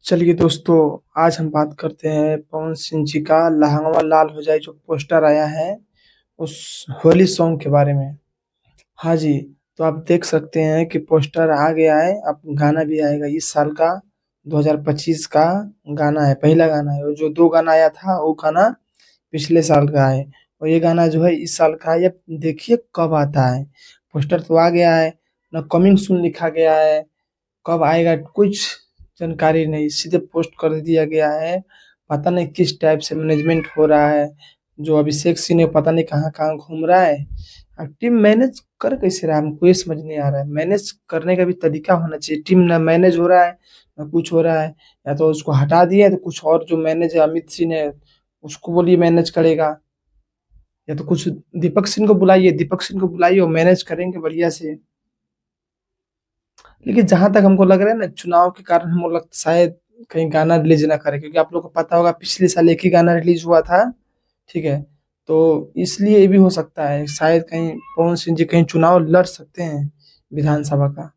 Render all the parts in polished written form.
चलिए दोस्तों, आज हम बात करते हैं पवन सिंह जी का लहंगवा लाल हो जाए जो पोस्टर आया है उस होली सॉन्ग के बारे में। हाँ जी, तो आप देख सकते हैं कि पोस्टर आ गया है। अब गाना भी आएगा इस साल का 2025 का गाना है, पहला गाना है। और जो दो गाना आया था वो गाना पिछले साल का है और ये गाना जो है इस साल का है। ये देखिए कब आता है। पोस्टर तो आ गया है, ना कमिंग सून लिखा गया है, कब आएगा कुछ जानकारी नहीं, सीधे पोस्ट कर दिया गया है। पता नहीं किस टाइप से मैनेजमेंट हो रहा है। जो अभिषेक सिंह ने पता नहीं कहाँ कहाँ घूम रहा है। अब टीम मैनेज कर कैसे रहा है, हमको ये समझ नहीं आ रहा है। मैनेज करने का भी तरीका होना चाहिए। टीम ना मैनेज हो रहा है ना कुछ हो रहा है। या तो उसको हटा दिया तो कुछ और जो मैनेज है अमित सिंह ने उसको बोलिए मैनेज करेगा, या तो कुछ दीपक सिंह को बुलाइए, दीपक सिंह को बुलाइए और मैनेज करेंगे बढ़िया से। लेकिन जहां तक हमको लग रहा है ना, चुनाव के कारण हमको लगता शायद कहीं गाना रिलीज ना करे, क्योंकि आप लोग को पता होगा पिछले साल एक ही गाना रिलीज हुआ था। ठीक है, तो इसलिए ये भी हो सकता है शायद कहीं पवन सिंह जी कहीं चुनाव लड़ सकते हैं विधानसभा का,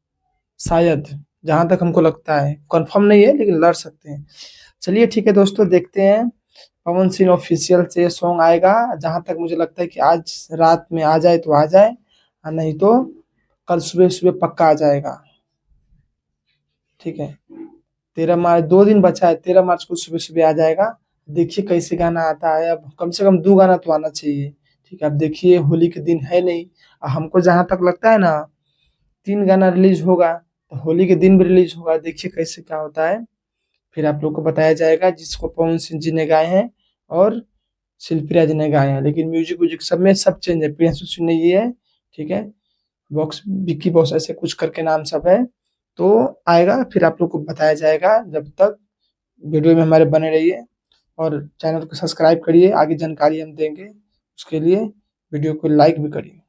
शायद। जहां तक हमको लगता है, कंफर्म नहीं है लेकिन लड़ सकते हैं। चलिए ठीक है दोस्तों, देखते हैं। पवन सिंह ऑफिशियल से सॉन्ग आएगा। जहां तक मुझे लगता है कि आज रात में आ जाए तो आ जाए, और नहीं तो कल सुबह सुबह पक्का आ जाएगा। ठीक है, 13 मार्च, 2 दिन बचा है, 13 मार्च को सुबह सुबह आ जाएगा। देखिए कैसे गाना आता है। अब कम से कम दो गाना तो आना चाहिए। ठीक है, अब देखिए होली के दिन है नहीं। हमको जहां तक लगता है ना, 3 गाना रिलीज होगा तो होली के दिन भी रिलीज होगा। देखिए कैसे क्या होता है, फिर आप लोग को बताया जाएगा। जिसको पवन सिंह जी ने गाए हैं और शिल्पी राज ने गाए हैं, लेकिन म्यूजिक व्यूजिक सब में सब चेंज है। प्रियंशु सिंह ने ये है। ठीक है, बॉक्स विक्की बॉस ऐसे कुछ करके नाम सब है। तो आएगा फिर आप लोग को बताया जाएगा। जब तक वीडियो में हमारे बने रहिए और चैनल को सब्सक्राइब करिए, आगे जानकारी हम देंगे। उसके लिए वीडियो को लाइक भी करिए।